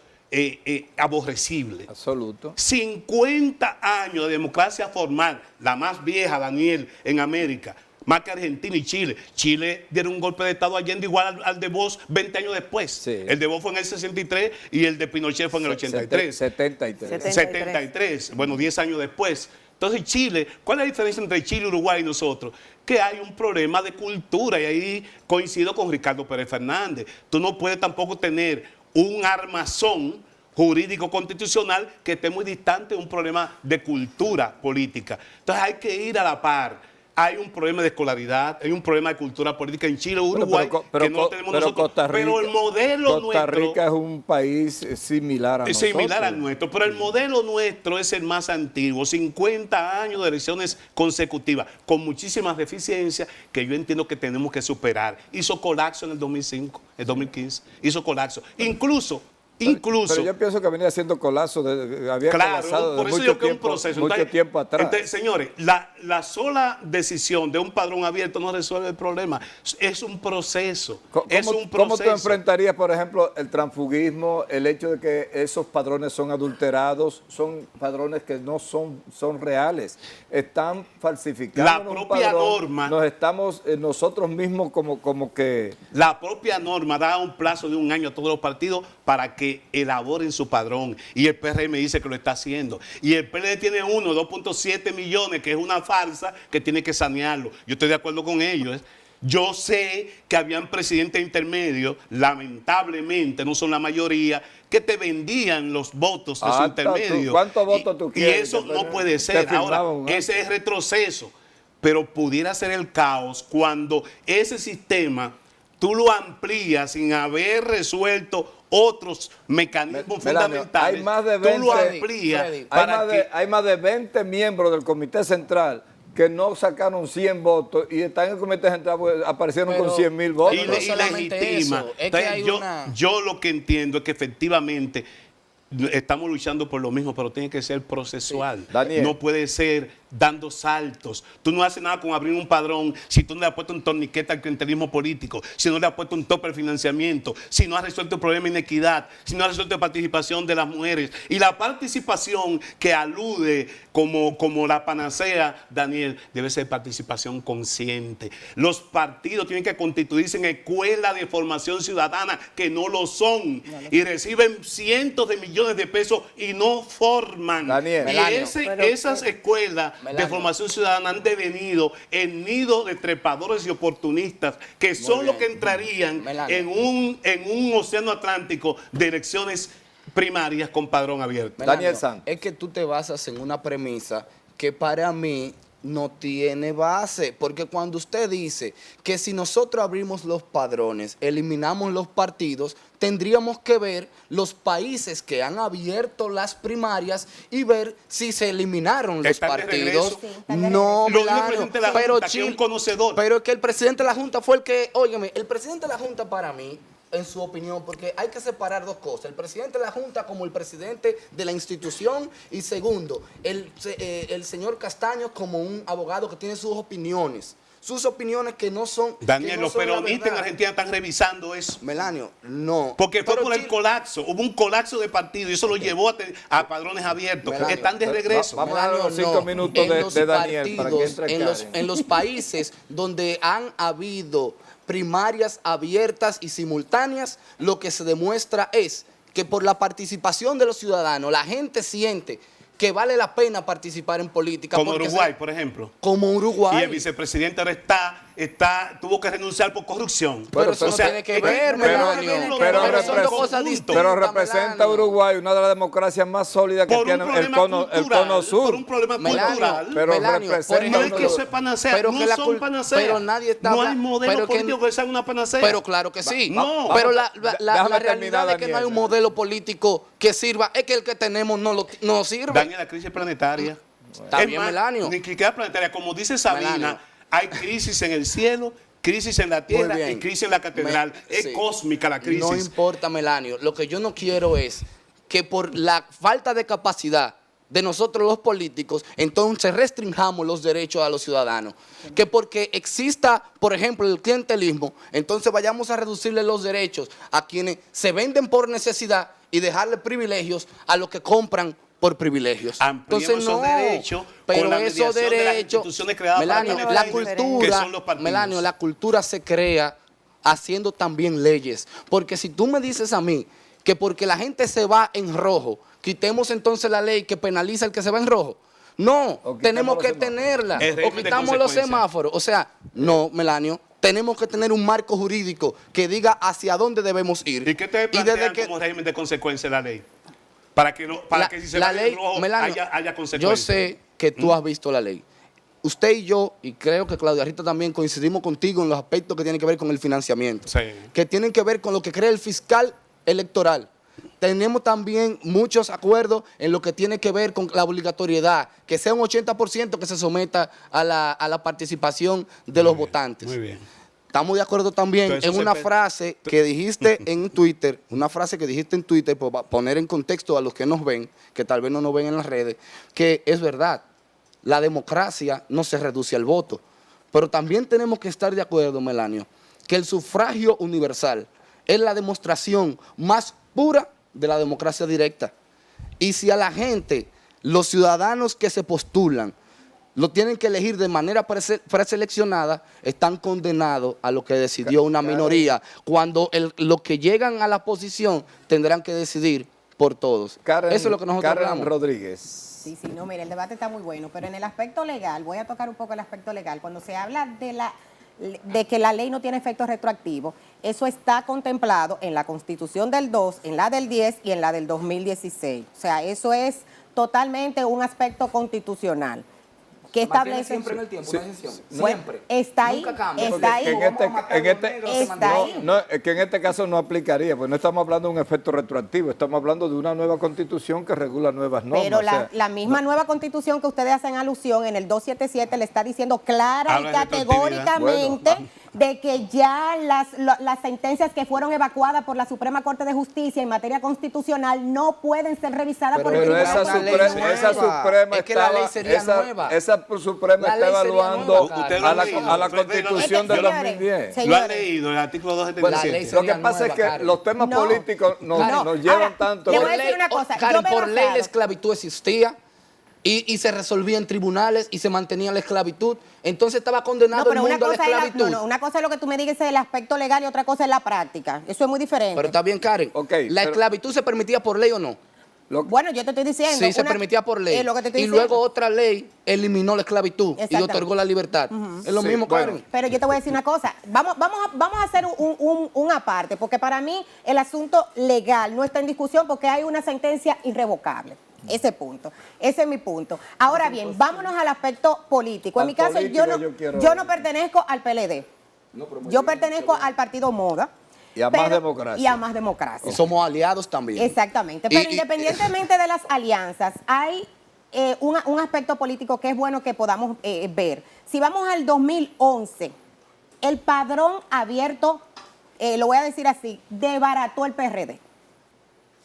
aborrecible. Absoluto. 50 años de democracia formal, la más vieja, Daniel, en América, más que Argentina y Chile. Chile dieron un golpe de Estado Allende igual al de Bosch 20 años después. Sí. El de Bosch fue en el 63 y el de Pinochet fue en el 83. 73. 73, bueno, 10 años después. Entonces Chile, ¿cuál es la diferencia entre Chile, Uruguay y nosotros? Que hay un problema de cultura y ahí coincido con Ricardo Pérez Fernández. Tú no puedes tampoco tener un armazón jurídico constitucional que esté muy distante de un problema de cultura política. Entonces hay que ir a la par. Hay un problema de escolaridad, hay un problema de cultura política en Chile, Uruguay, que no lo tenemos nosotros. Pero el modelo Costa nuestro... Rica es un país similar a nosotros. Similar al nuestro, pero el modelo nuestro es el más antiguo, 50 años de elecciones consecutivas, con muchísimas deficiencias que yo entiendo que tenemos que superar. Hizo colapso en el 2015, hizo colapso. Incluso... Pero yo pienso que venía haciendo colapso, había colapsado por de eso mucho yo que es un tiempo, proceso. mucho tiempo atrás. Entonces, señores, la sola decisión de un padrón abierto no resuelve el problema. Es un proceso. ¿Cómo tú enfrentarías, por ejemplo, el transfugismo, el hecho de que esos padrones son adulterados, son padrones que no son reales, están falsificando la propia norma? Nos estamos nosotros mismos como que... La propia norma da un plazo de 1 año a todos los partidos para que elaboren su padrón, y el PRM dice que lo está haciendo, y el PLD tiene 2.7 millones, que es una farsa, que tiene que sanearlo. Yo estoy de acuerdo con ellos. Yo sé que habían presidentes intermedios, lamentablemente no son la mayoría, que te vendían los votos de su intermedio. ¿Cuántos votos tú quieres? Y eso no puede ser. Ahora, ese es retroceso. pero pudiera ser el caos cuando ese sistema tú lo amplías sin haber resuelto otros mecanismos Melanio, fundamentales. hay más de Tú 20, lo amplías Freddy, hay más de 20 miembros del Comité Central que no sacaron 100 votos y están en el Comité Central porque aparecieron Pero- con 100.000 votos. pero no solamente ilegitima. eso, es que Entonces, hay una- yo lo que entiendo es que efectivamente estamos luchando por lo mismo, pero tiene que ser procesual. Daniel. No puede ser dando saltos. Tú no haces nada con abrir un padrón si tú no le has puesto un torniquete al clientelismo político, si no le has puesto un tope al financiamiento, si no has resuelto el problema de inequidad, si no has resuelto la participación de las mujeres. Y la participación que alude como la panacea, Daniel, debe ser participación consciente. Los partidos tienen que constituirse en escuelas de formación ciudadana que no lo son y reciben cientos de millones de pesos y no forman. Daniel. Y Melanio, esas escuelas de Melanio. formación ciudadana han devenido en nido de trepadores y oportunistas que son los que entrarían Melanio. en un océano atlántico de elecciones primarias con padrón abierto. Daniel Santos. Es que tú te basas en una premisa que para mí no tiene base, porque cuando usted dice que si nosotros abrimos los padrones, eliminamos los partidos, tendríamos que ver los países que han abierto las primarias y ver si se eliminaron los Están de partidos. regreso. Sí, están de No, Lo dijo el Melanio, presidente de la pero Junta, que es un conocedor. Pero es que el presidente de la Junta fue el que, óigame, el presidente de la Junta para mí, en su opinión, porque hay que separar dos cosas, el presidente de la Junta como el presidente de la institución y segundo, el señor Castaño como un abogado que tiene sus opiniones que no son... Daniel, que no los son la peronistas en verdad. Argentina están revisando eso. Melanio, no. Porque fue Pero por el Chile- colapso, hubo un colapso de partido y eso lo llevó a padrones abiertos. Melanio, Están de regreso. Vamos a darle los Melanio, 5 no. minutos En los de Daniel para que partidos, entre Karen. en los países donde han habido primarias abiertas y simultáneas, lo que se demuestra es que por la participación de los ciudadanos, la gente siente que vale la pena participar en política. Como porque Uruguay, por ejemplo. Como Uruguay. Y el vicepresidente ahora tuvo que renunciar por corrupción. Pero eso no tiene que ver, Melanio. Pero son dos cosas distintas, Pero representa a Melanio. Uruguay, una de las democracias más sólidas que Por un tiene el problema cono cultural, sur. por un problema Melanio, cultural. Pero Melanio, representa por No es ejemplo, que eso es panacea, pero no que la son cul- panacea. pero nadie está No hay hablando- modelo pero que- político que sea una panacea. Pero claro que sí. No. Pero Vamos, déjame la realidad terminar, es que no hay un Daniel. modelo político que sirva. Es que el que tenemos no sirve. Daña la crisis planetaria. Está Es bien, más, Melanio. Ni siquiera planetaria. Como dice Sabina, Melanio. hay crisis en el cielo, crisis en la tierra Muy bien. y crisis en la catedral. Es Sí. cósmica la crisis. No importa, Melanio. Lo que yo no quiero es que por la falta de capacidad de nosotros los políticos, entonces restringamos los derechos a los ciudadanos. Que porque exista, por ejemplo, el clientelismo, entonces vayamos a reducirle los derechos a quienes se venden por necesidad y dejarle privilegios a los que compran por privilegios. Ampliemos esos derechos pero con la esos mediación de las derechos, instituciones creadas para Melanio, cada la país, que cultura, son los partidos. Melanio, la cultura se crea haciendo también leyes. Porque si tú me dices a mí que porque la gente se va en rojo, quitemos entonces la ley que penaliza al que se va en rojo. No, O quitamos tenemos los que semáforos. tenerla. El O régimen de quitamos los consecuencias. semáforos. O sea, no, Melanio, tenemos que tener un marco jurídico que diga hacia dónde debemos ir. ¿Y qué te desde plantean que como régimen de consecuencia la ley? Para que si se va en rojo Melanio, haya consecuencias. yo sé que tú has visto la ley. Usted y yo, y creo que Claudia Rita también, coincidimos contigo en los aspectos que tienen que ver con el financiamiento. Sí. Que tienen que ver con lo que cree el fiscal electoral. Tenemos también muchos acuerdos en lo que tiene que ver con la obligatoriedad, que sea un 80% que se someta a la participación de los votantes. Muy bien. Estamos de acuerdo también Entonces, en eso una se- frase que dijiste en Twitter, para poner en contexto a los que nos ven, que tal vez no nos ven en las redes, que es verdad, la democracia no se reduce al voto, pero también tenemos que estar de acuerdo, Melanio, que el sufragio universal es la demostración más pura de la democracia directa. Y si a la gente, los ciudadanos que se postulan, lo tienen que elegir de manera preseleccionada, están condenados a lo que decidió una minoría, cuando los que llegan a la posición tendrán que decidir por todos. Karen, Eso es lo que nosotros Karen hablamos. Rodríguez. Sí, sí, no, mire, el debate está muy bueno, pero en el aspecto legal, voy a tocar un poco el aspecto legal. Cuando se habla de que la ley no tiene efecto retroactivo, eso está contemplado en la Constitución del 2, en la del 10 y en la del 2016. O sea, eso es totalmente un aspecto constitucional. que Se mantiene establece... siempre en el tiempo, una excepción. Bueno, Siempre. está ahí, Nunca cambia. está Porque ahí. en Está ahí. no, es que en este caso no aplicaría, pues no estamos hablando de un efecto retroactivo, estamos hablando de una nueva constitución que regula nuevas normas. Pero o sea, la misma nueva constitución que ustedes hacen alusión en el 277 le está diciendo clara Habla y de categóricamente Bueno, de que ya las sentencias que fueron evacuadas por la Suprema Corte de Justicia en materia constitucional no pueden ser revisadas por el pero Tribunal esa, una ley Suprema, esa nueva. Suprema Es que la ley estaba, sería nueva. esa Suprema La está ley sería evaluando nueva, Usted lo ha leído. a la Pero, Constitución del señores, 2010. señores, Lo han leído, el artículo Bueno, La 277. ley lo sería que pasa nueva, es que Karen. los temas No. políticos nos llevan Ahora, tanto. le voy a Por decir ley, una cosa, Karen, yo me he por ley basado- la esclavitud existía y se resolvía en tribunales y se mantenía la esclavitud. Entonces estaba condenado No, pero el una mundo a la cosa, esclavitud. una cosa es lo que tú me digas es el aspecto legal y otra cosa es la práctica. Eso es muy diferente. Pero está bien, Karen. Ok, ¿La pero- esclavitud se permitía por ley o no? Bueno, yo te estoy diciendo. Sí, se una- permitía por ley. es lo que te estoy Y diciendo. luego otra ley eliminó la esclavitud y Exactamente. otorgó la libertad. Es lo Sí, mismo, bueno. Karen. Pero yo te voy a decir una cosa, vamos a hacer un aparte, porque para mí el asunto legal no está en discusión porque hay una sentencia irrevocable. Ese punto, ese es mi punto. Ahora bien, vámonos al aspecto político. En Al mi caso, político yo no pertenezco al PLD. Yo pertenezco al Partido Moda. Y a Más Democracia. Y a Más Democracia. Y somos aliados también. Exactamente. Y- Pero y- independientemente de las alianzas, hay un aspecto político que es bueno que podamos ver. Si vamos al 2011, el padrón abierto, lo voy a decir así, desbarató el PRD.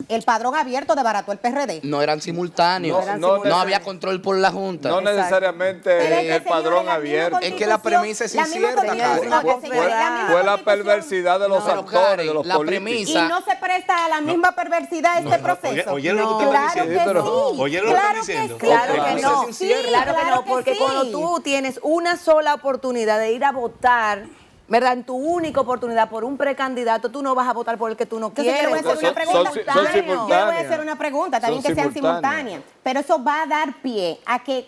El padrón abierto desbarató el PRD. No eran simultáneos. No eran No, simultáneos. había control por la Junta. No Exacto. necesariamente Pero es que, el señores, padrón la misma abierto. Es que la premisa es la misma incierta, constitución, Karen. no, señores, la misma Fue la constitución- perversidad de los Pero, actores, Karen, de los la políticos. premisa- Y no se presta a la misma perversidad este proceso. Oye, lo que usted está Claro diciendo. que pero- sí. Oye, lo que claro está diciendo. Claro Ok, que eso no, es incierto. claro que no, porque sí. cuando tú tienes una sola oportunidad de ir a votar, ¿verdad? En tu única oportunidad por un precandidato, tú no vas a votar por el que tú no Entonces quieres. yo le voy a hacer una Son- pregunta. son Yo le voy a simultáneas. hacer una pregunta, también Son que sean simultáneas. simultáneas. Pero eso va a dar pie a que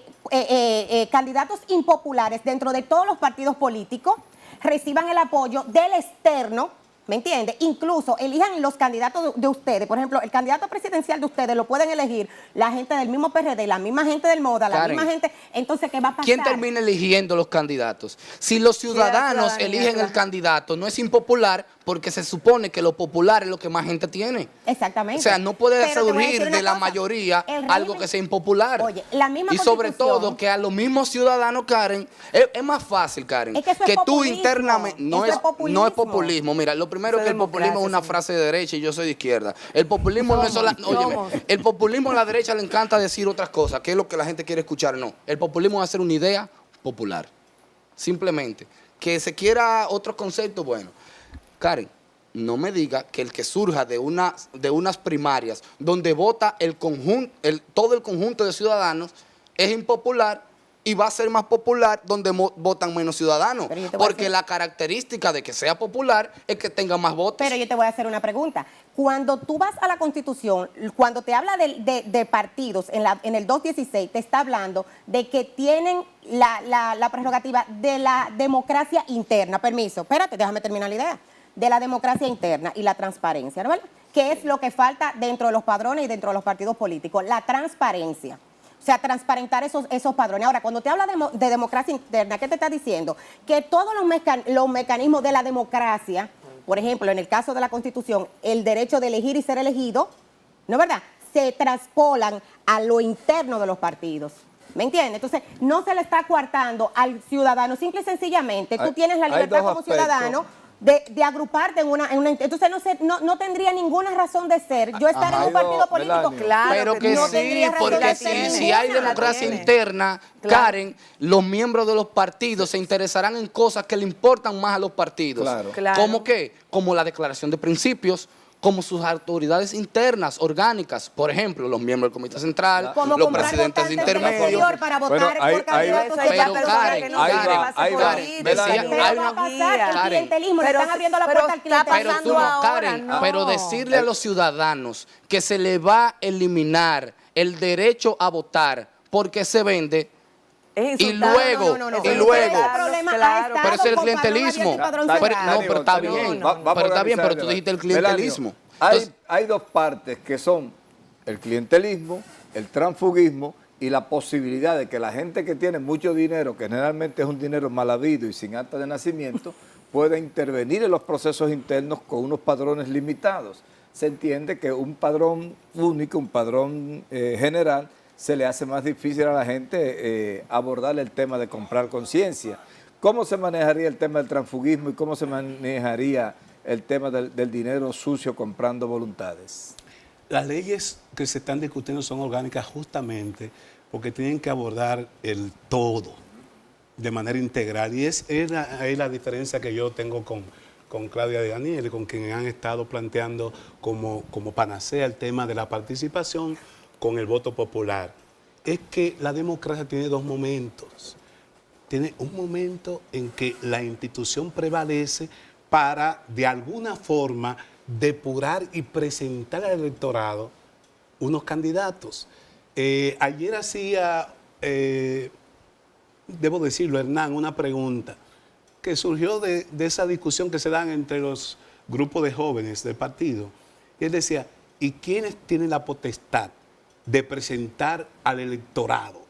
candidatos impopulares dentro de todos los partidos políticos reciban el apoyo del externo, ¿me entiende? Incluso elijan los candidatos de ustedes. Por ejemplo, el candidato presidencial de ustedes lo pueden elegir la gente del mismo PRD, la misma gente del MODA, la Karen, misma gente. Entonces, ¿qué va a pasar? ¿Quién termina eligiendo los candidatos? Si los ciudadanos ciudadanía, eligen claro. el candidato, no es impopular porque se supone que lo popular es lo que más gente tiene. Exactamente. O sea, no puede Pero te voy a surgir decir una de la cosa, mayoría el algo régimen- que sea impopular. Oye, la misma y sobre Constitución- todo que a los mismos ciudadanos, Karen, es más fácil, Karen, Es que eso es tú populismo. internamente, no Eso es es populismo. no es populismo. Mira, lo primero Eso que es el populismo es una democracia, frase de derecha y yo soy de izquierda. El populismo no es Somos, solo, óyeme, somos. el populismo a la derecha le encanta decir otras cosas, que es lo que la gente quiere escuchar. No, el populismo es hacer una idea popular. Simplemente. Que se quiera otro concepto, bueno. Karen, no me diga que el que surja de unas primarias donde vota todo el conjunto de ciudadanos es impopular y va a ser más popular donde votan menos ciudadanos. Pero yo te voy a Porque decir- la característica de que sea popular es que tenga más votos. Pero yo te voy a hacer una pregunta. Cuando tú vas a la Constitución, cuando te habla de partidos en el 216, te está hablando de que tienen la prerrogativa de la democracia interna. Permiso, espérate, déjame terminar la idea. De la democracia interna y la transparencia, ¿no? ¿Qué es lo que falta dentro de los padrones y dentro de los partidos políticos? La transparencia. O sea, transparentar esos padrones. Ahora, cuando te habla de democracia interna, ¿qué te está diciendo? Que todos los mecanismos de la democracia, por ejemplo, en el caso de la Constitución, el derecho de elegir y ser elegido, ¿no es verdad?, se traspolan a lo interno de los partidos. ¿Me entiendes? Entonces, no se le está coartando al ciudadano, simple y sencillamente, tú Hay- tienes la hay libertad dos como aspectos. ciudadano de agruparte en una entonces no tendría ninguna razón de ser yo estar en Ajá. un partido político. Melania. Claro Pero que no sí, tendría razón porque de si, ser si hay ninguna. democracia tiene. interna, Claro. Karen, los miembros de los partidos se interesarán en cosas que le importan más a los partidos. Claro. Claro. ¿Cómo qué? Como la declaración de principios, como sus autoridades internas, orgánicas, por ejemplo, los miembros del Comité Central, Como los comprar presidentes de votantes del intermedios. exterior para votar Bueno, hay- por candidatos hay- de Pero, partidos Karen, que no ahí se va, pase ahí por va. ahí. Decía, Pero hay va una- a pasar, el Karen, clientelismo, le pero- están abriendo la pero puerta al está clientelismo. Pero tú no, ahora, Karen, no. pero decirle a los ciudadanos que se le va a eliminar el derecho a votar porque se vende, Es y insultar. luego, No, y pero luego- ese problema ha Claro. estado pero ese es el con padrón clientelismo. abierto y padrón Dani, Pero, cerrado. no, pero está bien, vamos a pero está bien, pero organizar tú el dijiste el debate. clientelismo. Melanio, Entonces, hay dos partes que son el clientelismo, el transfugismo y la posibilidad de que la gente que tiene mucho dinero, que generalmente es un dinero mal habido y sin acta de nacimiento, pueda intervenir en los procesos internos con unos padrones limitados. Se entiende que un padrón único, un padrón general, se le hace más difícil a la gente abordar el tema de comprar conciencia. ¿Cómo se manejaría el tema del transfugismo y cómo se manejaría el tema del dinero sucio comprando voluntades? Las leyes que se están discutiendo son orgánicas justamente porque tienen que abordar el todo de manera integral. Y es la diferencia que yo tengo con Claudia de Daniel, con quien han estado planteando como panacea el tema de la participación con el voto popular. Es que la democracia tiene dos momentos. Tiene un momento en que la institución prevalece para, de alguna forma, depurar y presentar al electorado unos candidatos. Ayer hacía, debo decirlo, Hernán, una pregunta que surgió de esa discusión que se dan entre los grupos de jóvenes del partido. Y él decía, ¿y quiénes tienen la potestad de presentar al electorado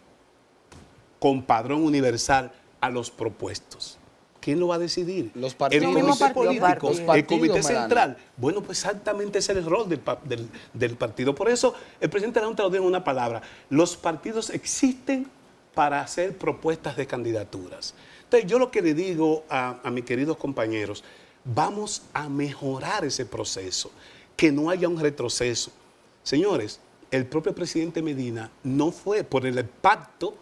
con padrón universal a los propuestos? ¿Quién lo va a decidir? Los partidos. El comité político, Los el partidos, comité Melania. central. Bueno, pues exactamente ese es el rol del partido. Por eso el presidente de la Junta lo dijo en una palabra. Los partidos existen para hacer propuestas de candidaturas. Entonces yo lo que le digo a mis queridos compañeros, vamos a mejorar ese proceso, que no haya un retroceso. Señores, el propio presidente Medina no fue por el pacto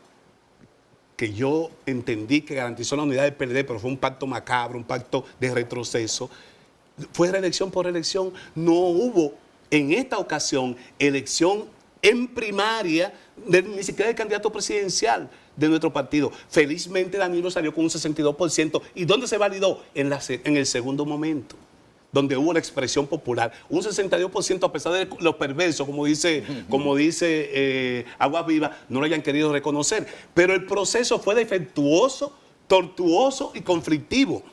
que yo entendí que garantizó la unidad del PLD, pero fue un pacto macabro, un pacto de retroceso. Fue reelección por elección. No hubo en esta ocasión elección en primaria, ni siquiera del candidato presidencial de nuestro partido. Felizmente Danilo salió con un 62%. ¿Y dónde se validó? En el segundo momento, donde hubo la expresión popular. Un 62%, a pesar de los perversos, como dice Agua Viva, no lo hayan querido reconocer. Pero el proceso fue defectuoso, tortuoso y conflictivo.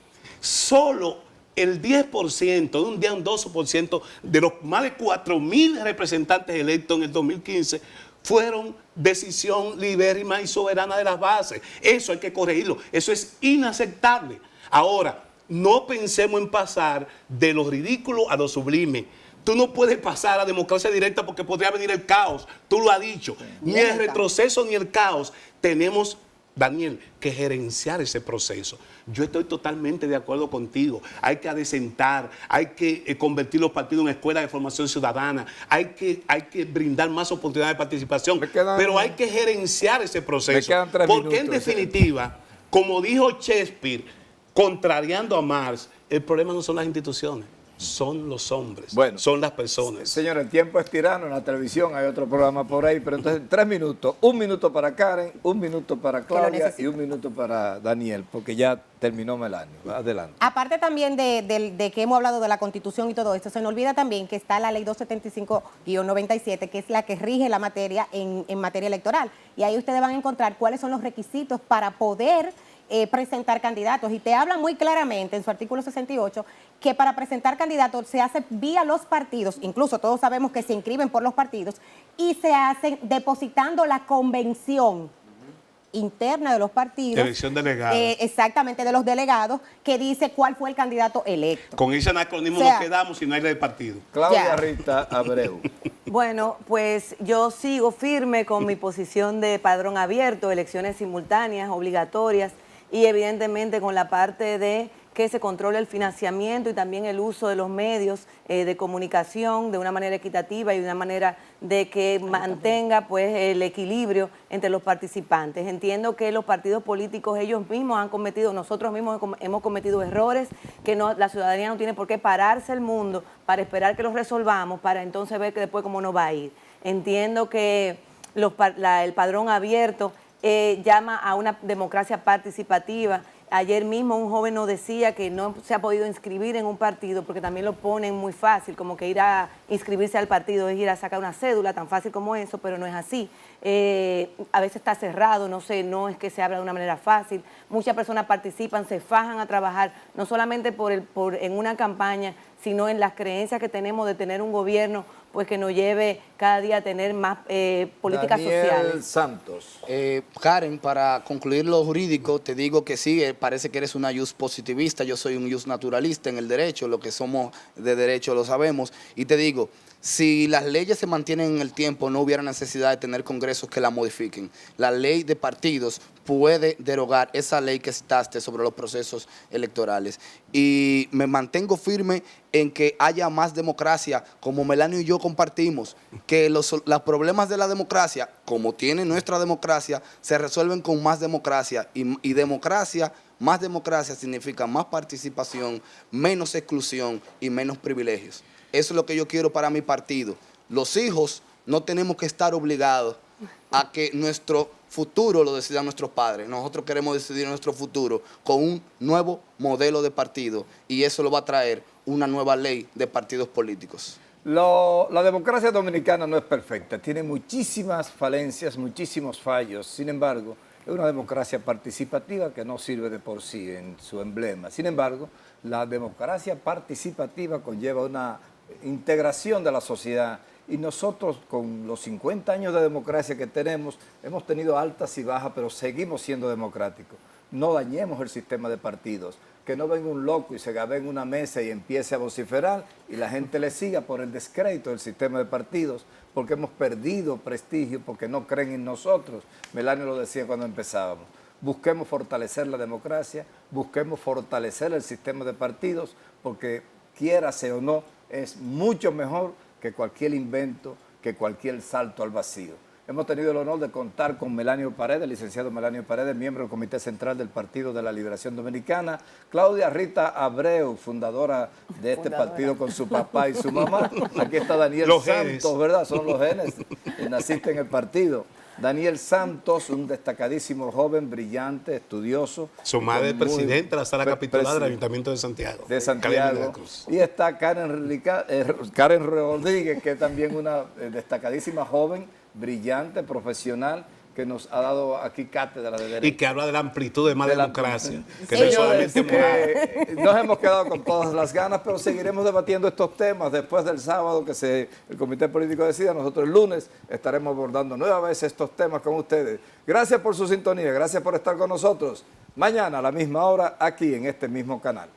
Solo el 10%, de un día un 12%, de los más de 4.000 representantes electos en el 2015, fueron decisión libérrima y soberana de las bases. Eso hay que corregirlo. Eso es inaceptable. Ahora, no pensemos en pasar de lo ridículo a lo sublime. Tú no puedes pasar a democracia directa porque podría venir el caos. Tú lo has dicho. Ni el retroceso ni el caos. Tenemos, Daniel, que gerenciar ese proceso. Yo estoy totalmente de acuerdo contigo. Hay que adecentar, hay que convertir los partidos en escuelas de formación ciudadana, hay que brindar más oportunidades de participación, pero hay que gerenciar ese proceso. Porque en definitiva, como dijo Shakespeare, contrariando a Marx, el problema no son las instituciones, son los hombres, son las personas. Señor, el tiempo es tirano, en la televisión hay otro programa por ahí, pero entonces 3 minutos, 1 minuto para Karen, 1 minuto para Claudia y 1 minuto para Daniel, porque ya terminó Melania. Adelante. Aparte también de que hemos hablado de la Constitución y todo esto, se nos olvida también que está la Ley 275-97, que es la que rige la materia en materia electoral. Y ahí ustedes van a encontrar cuáles son los requisitos para poder presentar candidatos, y te habla muy claramente en su artículo 68 que para presentar candidatos se hace vía los partidos, incluso todos sabemos que se inscriben por los partidos y se hacen depositando la convención interna de los partidos. Elección delegada. Exactamente, de los delegados, que dice cuál fue el candidato electo. Con ese anacronismo nos quedamos si no hay ley de partido. Claudia Rita Abreu. Bueno, pues yo sigo firme con mi posición de padrón abierto, elecciones simultáneas, obligatorias, y evidentemente con la parte de que se controle el financiamiento y también el uso de los medios de comunicación de una manera equitativa y de una manera de que mantenga pues el equilibrio entre los participantes. Entiendo que los partidos políticos ellos mismos han cometido, nosotros mismos hemos cometido errores, que la ciudadanía no tiene por qué pararse el mundo para esperar que los resolvamos, para entonces ver que después cómo nos va a ir. Entiendo que el padrón abierto llama a una democracia participativa. Ayer mismo un joven nos decía que no se ha podido inscribir en un partido porque también lo ponen muy fácil, como que ir a inscribirse al partido es ir a sacar una cédula, tan fácil como eso, pero no es así. A veces está cerrado, no sé, no es que se abra de una manera fácil. Muchas personas participan, se fajan a trabajar, no solamente en una campaña, sino en las creencias que tenemos de tener un gobierno pues que nos lleve cada día a tener más políticas Daniel sociales. Santos. Políticas sociales. Daniel Santos. Karen, para concluir lo jurídico, te digo que sí, parece que eres una jus positivista, yo soy un jus naturalista en el derecho, lo que somos de derecho lo sabemos, y te digo, si las leyes se mantienen en el tiempo, no hubiera necesidad de tener congresos que la modifiquen. La ley de partidos puede derogar esa ley que citaste sobre los procesos electorales. Y me mantengo firme en que haya más democracia, como Melanio y yo compartimos, que los problemas de la democracia, como tiene nuestra democracia, se resuelven con más democracia. Y democracia, más democracia significa más participación, menos exclusión y menos privilegios. Eso es lo que yo quiero para mi partido. Los hijos no tenemos que estar obligados a que nuestro futuro lo decidan nuestros padres. Nosotros queremos decidir nuestro futuro con un nuevo modelo de partido y eso lo va a traer una nueva ley de partidos políticos. La democracia dominicana no es perfecta, tiene muchísimas falencias, muchísimos fallos. Sin embargo, es una democracia participativa que no sirve de por sí en su emblema. Sin embargo, la democracia participativa conlleva una integración de la sociedad y nosotros con los 50 años de democracia que tenemos hemos tenido altas y bajas, pero seguimos siendo democráticos. No dañemos el sistema de partidos, que no venga un loco y se gabe en una mesa y empiece a vociferar y la gente le siga por el descrédito del sistema de partidos, porque hemos perdido prestigio, porque no creen en nosotros. Melanio lo decía cuando empezábamos. Busquemos fortalecer la democracia, busquemos fortalecer el sistema de partidos, porque quiérase o no, es mucho mejor que cualquier invento, que cualquier salto al vacío. Hemos tenido el honor de contar con Melanio Paredes, licenciado Melanio Paredes, miembro del Comité Central del Partido de la Liberación Dominicana, Claudia Rita Abreu, fundadora de este partido con su papá y su mamá. Aquí está Daniel Santos, ¿verdad? Son los genes que naciste en el partido. Daniel Santos, un destacadísimo joven, brillante, estudioso. Su madre es presidenta de la Sala Capitular del Ayuntamiento de Santiago. De Santiago. Y está Karen Rodríguez, que es también una destacadísima joven, brillante, profesional, que nos ha dado aquí cátedra de derecho. Y que habla de la amplitud de más democracia. Que Señores, no es solamente nos hemos quedado con todas las ganas, pero seguiremos debatiendo estos temas después del sábado que el Comité Político decida. Nosotros el lunes estaremos abordando nuevamente estos temas con ustedes. Gracias por su sintonía, gracias por estar con nosotros. Mañana a la misma hora, aquí en este mismo canal.